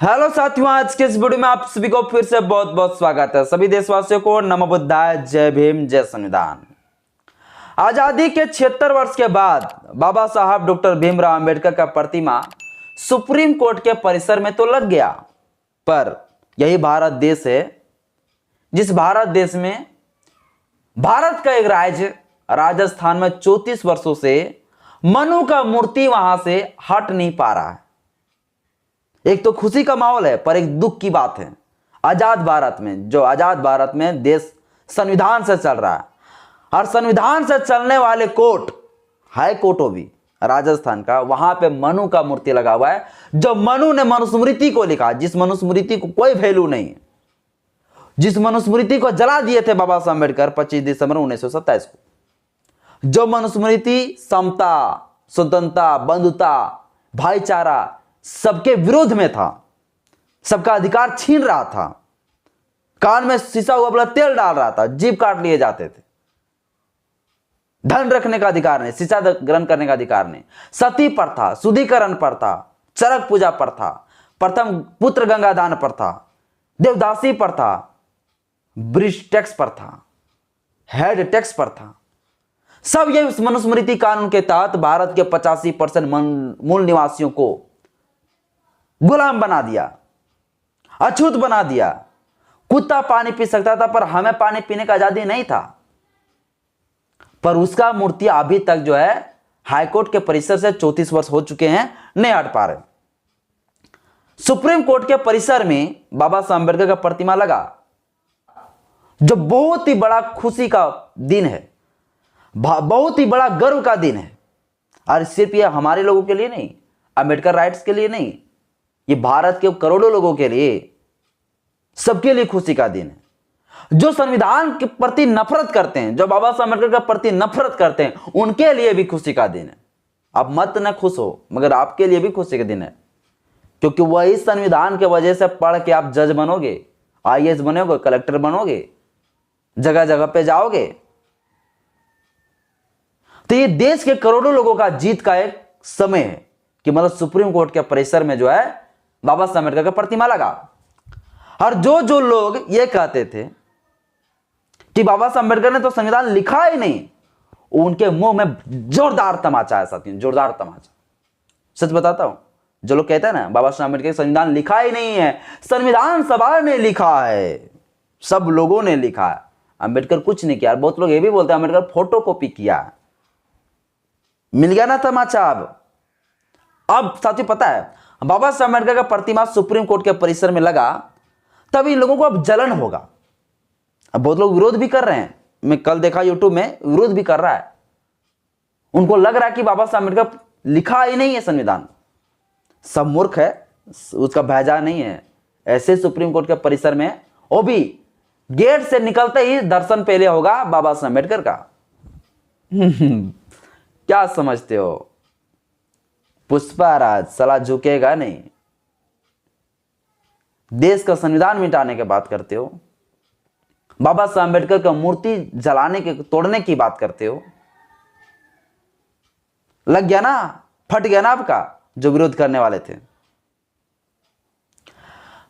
Hello साथियों, आज के इस वीडियो में आप सभी को फिर से बहुत बहुत स्वागत है। सभी देशवासियों को नमो बुद्धाय, जय भीम, जय संविधान। आजादी के 76 वर्ष के बाद बाबा साहब डॉक्टर भीमराव अंबेडकर का प्रतिमा सुप्रीम कोर्ट के परिसर में तो लग गया, पर यही भारत देश है जिस भारत देश में भारत का एक राज्य राजस्थान में 34 वर्षों से मनु का मूर्ति वहां से हट नहीं पा रहा है। एक तो खुशी का माहौल है, पर एक दुख की बात है। आजाद भारत में देश संविधान से चल रहा है, और संविधान से चलने वाले कोर्ट, हाई कोर्ट हो भी राजस्थान का, वहां पे मनु का मूर्ति लगा हुआ है। जो मनु ने मनुस्मृति को लिखा, जिस मनुस्मृति को कोई वैल्यू नहीं, जिस मनुस्मृति को जला दिए थे बाबा साहब अम्बेडकर 25 दिसंबर 1927 को, जो मनुस्मृति समता, स्वतंत्रता, बंधुता, भाईचारा सबके विरोध में था, सबका अधिकार छीन रहा था, कान में शीशा हुआ वाला तेल डाल रहा था, जीभ काट लिए जाते थे, धन रखने का अधिकार नहीं, शिक्षा ग्रहण करने का अधिकार नहीं, सती प्रथा, शुद्धिकरण प्रथा, चरक पूजा प्रथा, प्रथम पुत्र गंगा दान प्रथा, देवदासी प्रथा, ब्रिज टैक्स प्रथा, हेड टैक्स प्रथा, सब ये मनुस्मृति कानून के तहत भारत के 85% मूल निवासियों को गुलाम बना दिया, अछूत बना दिया। कुत्ता पानी पी सकता था, पर हमें पानी पीने का आजादी नहीं था। पर उसका मूर्ति अभी तक जो है हाईकोर्ट के परिसर से 34 वर्ष हो चुके हैं, नहीं हट पा रहे। सुप्रीम कोर्ट के परिसर में बाबा साहब अम्बेडकर का प्रतिमा लगा, जो बहुत ही बड़ा खुशी का दिन है, बहुत ही बड़ा गर्व का दिन है। और सिर्फ ये हमारे लोगों के लिए नहीं, अम्बेडकर राइट्स के लिए नहीं, ये भारत के करोड़ों लोगों के लिए, सबके लिए खुशी का दिन है। जो संविधान के प्रति नफरत करते हैं, जो बाबा साहब अम्बेडकर के प्रति नफरत करते हैं, उनके लिए भी खुशी का दिन है। आप मत न खुश हो, मगर आपके लिए भी खुशी का दिन है, क्योंकि वही संविधान के वजह से पढ़ के आप जज बनोगे, आईएएस बनोगे, कलेक्टर बनोगे, जगह जगह पे जाओगे। तो ये देश के करोड़ों लोगों का जीत का एक समय है कि मतलब सुप्रीम कोर्ट के परिसर में जो है बाबा साहब अम्बेडकर का प्रतिमा लगा। और जो जो लोग ये कहते थे कि बाबा साहब अम्बेडकर ने तो संविधान लिखा ही नहीं, उनके मुंह में जोरदार तमाचा है साथियों, जोरदार तमाचा। सच बताता हूं, जो लोग कहते हैं ना बाबा साहब अम्बेडकर संविधान लिखा ही नहीं है, संविधान सभा ने लिखा है, सब लोगों ने लिखा है, अम्बेडकर कुछ नहीं किया। बहुत लोग ये भी बोलते हैं अम्बेडकर फोटो कॉपी किया। मिल गया ना तमाचा। अब साथियों पता है, बाबा साहब अम्बेडकर का प्रतिमा सुप्रीम कोर्ट के परिसर में लगा, तब इन लोगों को अब जलन होगा। अब बहुत लोग विरोध भी कर रहे हैं, मैं कल देखा यूट्यूब में विरोध भी कर रहा है। उनको लग रहा है कि बाबा साहब अम्बेडकर लिखा ही नहीं है संविधान, सब मूर्ख है, उसका भेजा नहीं है। ऐसे सुप्रीम कोर्ट के परिसर में, वो भी गेट से निकलते ही दर्शन पहले होगा बाबा साहब अम्बेडकर का। क्या समझते हो, पुष्पाराज साला झुकेगा नहीं। देश का संविधान मिटाने की बात करते हो, बाबा साहब अम्बेडकर का मूर्ति जलाने के, तोड़ने की बात करते हो। लग गया ना, फट गया ना आपका जो विरोध करने वाले थे।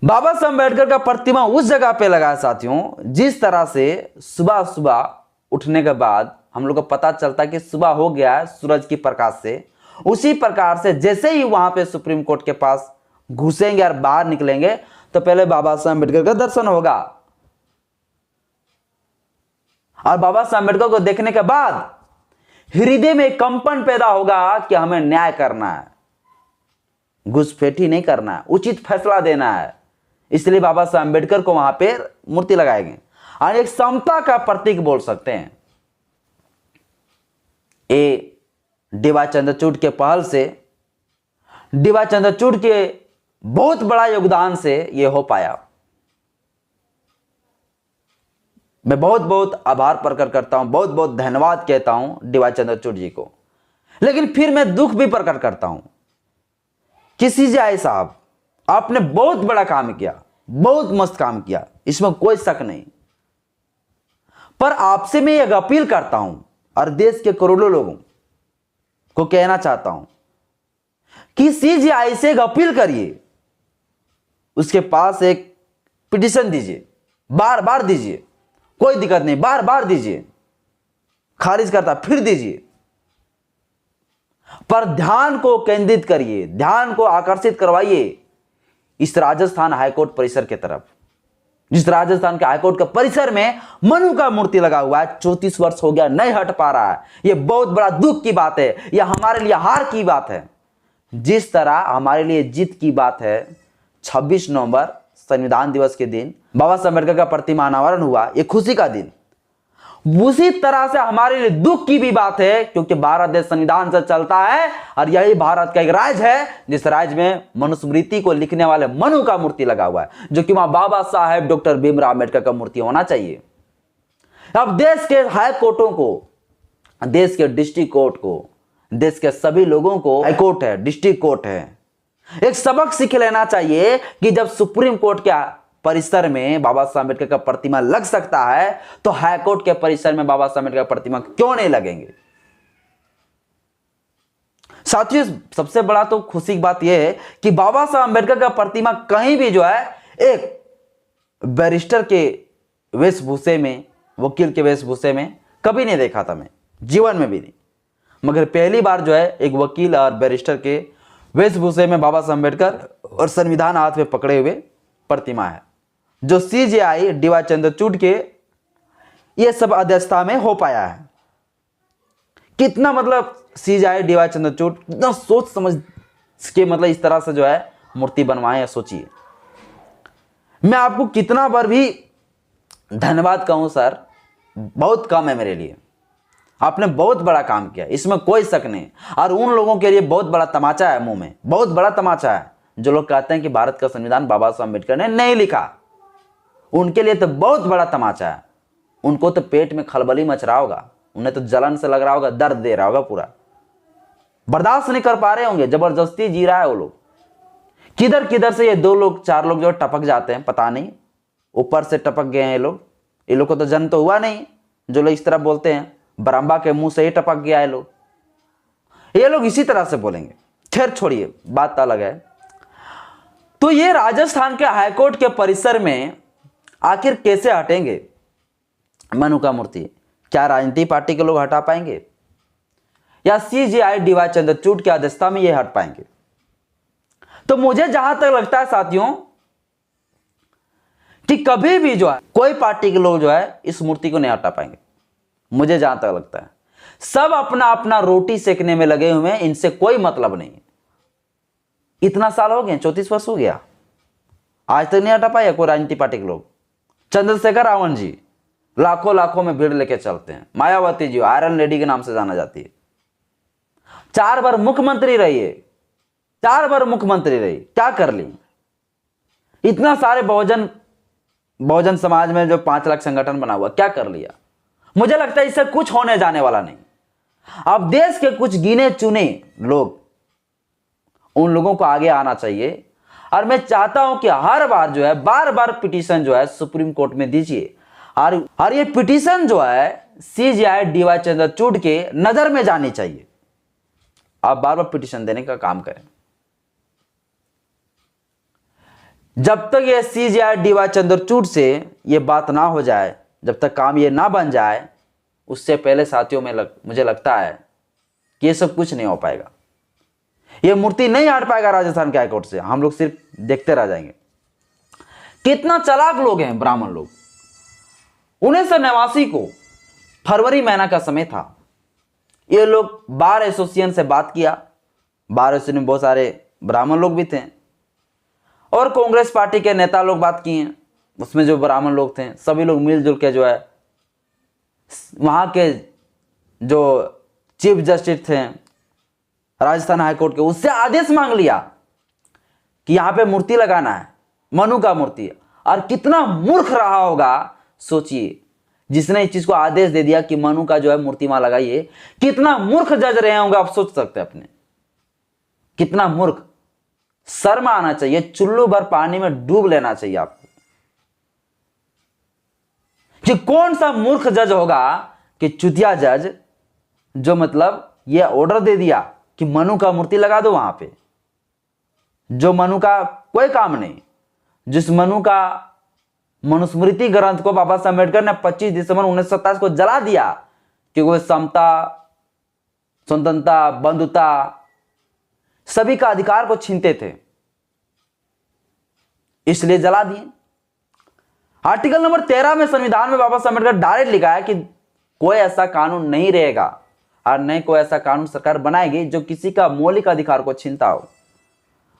बाबा साहब अम्बेडकर का प्रतिमा उस जगह पे लगा है साथियों, जिस तरह से सुबह सुबह उठने के बाद हम लोग को पता चलता है कि सुबह हो गया है सूरज की प्रकाश से, उसी प्रकार से जैसे ही वहां पे सुप्रीम कोर्ट के पास घुसेंगे और बाहर निकलेंगे, तो पहले बाबा साहब अम्बेडकर का दर्शन होगा। और बाबा साहब अम्बेडकर को देखने के बाद हृदय में कंपन पैदा होगा कि हमें न्याय करना है, घुसपैठी नहीं करना है, उचित फैसला देना है। इसलिए बाबा साहब अम्बेडकर को वहां पे मूर्ति लगाएंगे और एक समता का प्रतीक बोल सकते हैं। ए डीवाई चंद्रचूड़ के पहल से, डीवाई चंद्रचूड़ के बहुत बड़ा योगदान से यह हो पाया। मैं बहुत बहुत आभार प्रकट करता हूं, बहुत बहुत धन्यवाद कहता हूं डीवाई चंद्रचूड़ जी को। लेकिन फिर मैं दुख भी प्रकट करता हूं कि सीजेआई साहब, आपने बहुत बड़ा काम किया, बहुत मस्त काम किया, इसमें कोई शक नहीं। पर आपसे मैं एक अपील करता हूं और देश के करोड़ों लोगों को कहना चाहता हूं कि सीजेआई से एक अपील करिए उसके पास एक पिटीशन दीजिए, बार बार दीजिए, कोई दिक्कत नहीं, बार बार दीजिए, खारिज करता फिर दीजिए, पर ध्यान को केंद्रित करिए, ध्यान को आकर्षित करवाइए इस राजस्थान हाईकोर्ट परिसर की तरफ। जिस राजस्थान के हाईकोर्ट के परिसर में मनु का मूर्ति लगा हुआ है, 34 वर्ष हो गया, नहीं हट पा रहा है। यह बहुत बड़ा दुख की बात है, यह हमारे लिए हार की बात है। जिस तरह हमारे लिए जीत की बात है, 26 नवंबर संविधान दिवस के दिन बाबा साहब अम्बेडकर का प्रतिमा अनावरण हुआ, यह खुशी का दिन, उसी तरह से हमारे लिए दुख की भी बात है, क्योंकि भारत देश संविधान से चलता है और यही भारत का एक राज्य है जिस राज्य में मनुस्मृति को लिखने वाले मनु का मूर्ति लगा हुआ है, जो कि वहां बाबा साहेब डॉक्टर भीमराव अम्बेडकर का मूर्ति होना चाहिए। अब देश के हाई कोर्टों को, देश के डिस्ट्रिक्ट कोर्ट को, देश के सभी लोगों को, हाई कोर्ट है, डिस्ट्रिक्ट कोर्ट है, एक सबक सीख लेना चाहिए कि जब सुप्रीम कोर्ट के परिसर में बाबा साहब अम्बेडकर का प्रतिमा लग सकता है, तो हाईकोर्ट के परिसर में बाबा साहब अम्बेडकर का प्रतिमा क्यों नहीं लगेंगे। साथियों, सबसे बड़ा तो खुशी की बात यह है कि बाबा साहब अम्बेडकर का प्रतिमा कहीं भी जो है एक बैरिस्टर के वेशभूषे में, वकील के वेशभूषे में कभी नहीं देखा था, मैं जीवन में भी नहीं, मगर पहली बार जो है एक वकील और बैरिस्टर के वेशभूषे में बाबा साहब अम्बेडकर और संविधान हाथ में पकड़े हुए प्रतिमा है, जो CJI DY चंद्रचूड़ के ये सब अध्यक्षता में हो पाया है। कितना मतलब CJI DY चंद्रचूड़ कितना सोच समझ के मतलब इस तरह से जो है मूर्ति बनवाए, सोचिए। मैं आपको कितना बार भी धन्यवाद कहूं सर, बहुत कम है मेरे लिए। आपने बहुत बड़ा काम किया, इसमें कोई शक नहीं। और उन लोगों के लिए बहुत बड़ा तमाचा है, मुंह में बहुत बड़ा तमाचा है, जो लोग कहते हैं कि भारत का संविधान बाबा साहब अम्बेडकर ने नहीं लिखा। उनके लिए तो बहुत बड़ा तमाचा है। उनको तो पेट में खलबली मच रहा होगा, उन्हें तो जलन से लग रहा होगा, दर्द दे रहा होगा, पूरा बर्दाश्त नहीं कर पा रहे होंगे, जबरदस्ती जी रहा है वो लोग। किधर किधर से ये 2 लोग 4 लोग जो टपक जाते हैं, पता नहीं ऊपर से टपक गए हैं ये लोग को तो जन्म तो हुआ नहीं, जो लोग इस तरह बोलते हैं बरम्बा के मुंह से ही टपक गया है ये लोग इसी तरह से बोलेंगे। खैर छोड़िए, बात अलग है। तो ये राजस्थान के हाईकोर्ट के परिसर में आखिर कैसे हटेंगे मनु का मूर्ति? क्या राजनीतिक पार्टी के लोग हटा पाएंगे या CJI DY चंद्रचूड़ की अध्यक्षता में ये हट पाएंगे? तो मुझे जहां तक लगता है साथियों कि कभी भी जो है कोई पार्टी के लोग जो है इस मूर्ति को नहीं हटा पाएंगे। मुझे जहां तक लगता है सब अपना अपना रोटी सेकने में लगे हुए हैं, इनसे कोई मतलब नहीं। इतना साल हो गए, 34 वर्ष हो गया, आज तक नहीं हटा पाया कोई राजनीतिक पार्टी के लोग। चंद्रशेखर रावण जी लाखों लाखों में भीड़ लेके चलते हैं। मायावती जी आयरन लेडी के नाम से जाना जाती है, 4 बार मुख्यमंत्री रही है, 4 बार मुख्यमंत्री रही, क्या कर ली? इतना सारे बहुजन समाज में जो 5 लाख संगठन बना हुआ, क्या कर लिया? मुझे लगता है इससे कुछ होने जाने वाला नहीं। अब देश के कुछ गिने चुने लोग, उन लोगों को आगे आना चाहिए। और मैं चाहता हूं कि हर बार जो है बार बार पिटीशन जो है सुप्रीम कोर्ट में दीजिए, और ये पिटीशन जो है CJI DY चंद्रचूड़ के नजर में जानी चाहिए। आप बार बार पिटीशन देने का काम करें। जब तक ये CJI DY चंद्रचूड़ से ये बात ना हो जाए, जब तक काम ये ना बन जाए, उससे पहले साथियों में मुझे लगता है कि ये सब कुछ नहीं हो पाएगा। ये मूर्ति नहीं हट पाएगा राजस्थान के हाईकोर्ट से, हम लोग सिर्फ देखते रह जाएंगे। कितना चालाक लोग हैं ब्राह्मण लोग। 1989 को फरवरी महीना का समय था, ये लोग बार एसोसिएशन से बात किया। बार एसोसिएशन में बहुत सारे ब्राह्मण लोग भी थे और कांग्रेस पार्टी के नेता लोग बात किए। उसमें जो ब्राह्मण लोग थे सभी लोग मिलजुल के जो है वहां के जो चीफ जस्टिस थे राजस्थान हाईकोर्ट के, उससे आदेश मांग लिया कि यहां पे मूर्ति लगाना है, मनु का मूर्ति। और कितना मूर्ख रहा होगा सोचिए, जिसने इस चीज को आदेश दे दिया कि मनु का जो है मूर्ति वहां लगाइए। कितना मूर्ख जज रहे होंगे आप सोच सकते हैं अपने, कितना मूर्ख। शर्म आना चाहिए, चुल्लू भर पानी में डूब लेना चाहिए आपको। कि कौन सा मूर्ख जज होगा कि चुतिया जज जो मतलब ये ऑर्डर दे दिया कि मनु का मूर्ति लगा दो वहां पे, जो मनु का कोई काम नहीं, जिस मनुस्मृति ग्रंथ को बाबा साहब अम्बेडकर ने 25 दिसंबर 1927 को जला दिया, क्योंकि वो समता, स्वतंत्रता, बंधुता, सभी का अधिकार को छीनते थे, इसलिए जला दिए। आर्टिकल नंबर 13 में संविधान में बाबा साहब अम्बेडकर डायरेक्ट लिखा है कि कोई ऐसा कानून नहीं रहेगा और नहीं कोई ऐसा कानून सरकार बनाएगी जो किसी का मौलिक अधिकार को छीनता हो।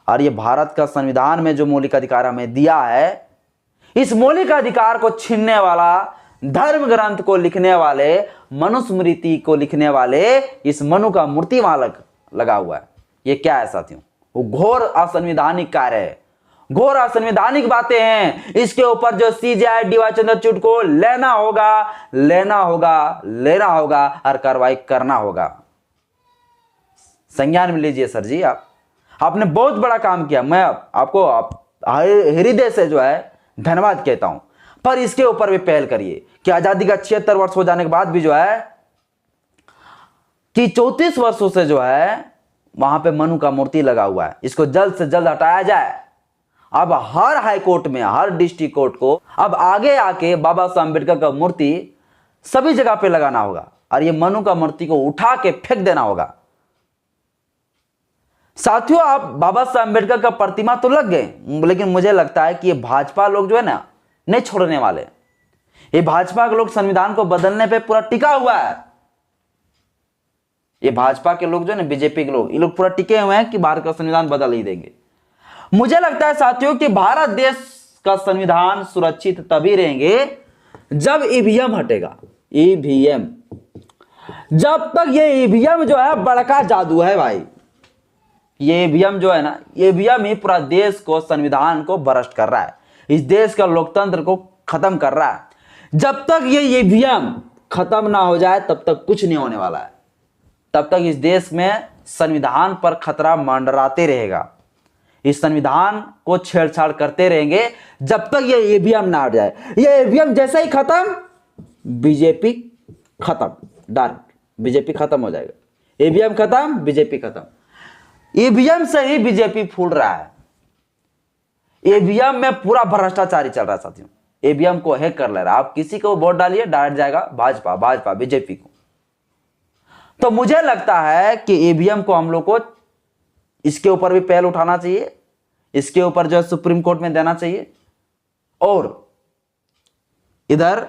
और ये भारत का संविधान में जो मौलिक अधिकार हमें दिया है, इस मौलिक अधिकार को छीनने वाला, धर्म ग्रंथ को लिखने वाले, मनुस्मृति को लिखने वाले इस मनु का मूर्ति वहां लगा हुआ है। ये क्या है साथियों? वो घोर असंवैधानिक कार्य है, घोर असंवैधानिक बातें हैं। इसके ऊपर जो सीजेआई डीवाई चंद्रचूड़ को लेना होगा और कार्रवाई करना होगा। संज्ञान में लीजिए सर जी, आपने बहुत बड़ा काम किया, मैं आपको हृदय से जो है धन्यवाद कहता हूं, पर इसके ऊपर भी पहल करिए कि आजादी का 76 वर्ष हो जाने के बाद भी जो है कि 34 वर्षों से जो है वहां पे मनु का मूर्ति लगा हुआ है, इसको जल्द से जल्द हटाया जाए। अब हर हाई कोर्ट में, हर डिस्ट्रिक्ट कोर्ट को अब आगे आके बाबा साहब अम्बेडकर का मूर्ति सभी जगह पे लगाना होगा और ये मनु का मूर्ति को उठा के फेंक देना होगा। साथियों, आप बाबा साहब अम्बेडकर का प्रतिमा तो लग गए, लेकिन मुझे लगता है कि ये भाजपा लोग जो है ना नहीं छोड़ने वाले। ये भाजपा के लोग संविधान को बदलने पे पूरा टिका हुआ है। ये भाजपा के लोग जो है ना, बीजेपी के लोग, ये लोग पूरा टिके हुए हैं कि भारत का संविधान बदल ही देंगे। मुझे लगता है साथियों कि भारत देश का संविधान सुरक्षित तभी रहेंगे जब ईवीएम हटेगा। ईवीएम, जब तक ये ईवीएम जो है बड़का जादू है भाई, ये ईवीएम जो है ना, ईवीएम ही पूरा देश को, संविधान को भ्रष्ट कर रहा है, इस देश का लोकतंत्र को खत्म कर रहा है। जब तक ये ईवीएम खत्म ना हो जाए तब तक कुछ नहीं होने वाला है। तब तक इस देश में संविधान पर खतरा मंडराते रहेगा, इस संविधान को छेड़छाड़ करते रहेंगे जब तक ये ईवीएम ना हट जाए। ये ईवीएम जैसे ही खत्म, बीजेपी खत्म, डायरेक्ट बीजेपी खत्म हो जाएगा। ईवीएम खत्म, बीजेपी खत्म। ईवीएम से ही बीजेपी फूल रहा है। ईवीएम में पूरा भ्रष्टाचारी चल रहा है साथियों, ईवीएम को हैक कर ले रहा है। आप किसी को वोट डालिए, डायरेक्ट जाएगा भाजपा, बीजेपी को। तो मुझे लगता है कि ईवीएम को हम लोग को इसके ऊपर भी पहल उठाना चाहिए, इसके ऊपर जो है सुप्रीम कोर्ट में देना चाहिए, और इधर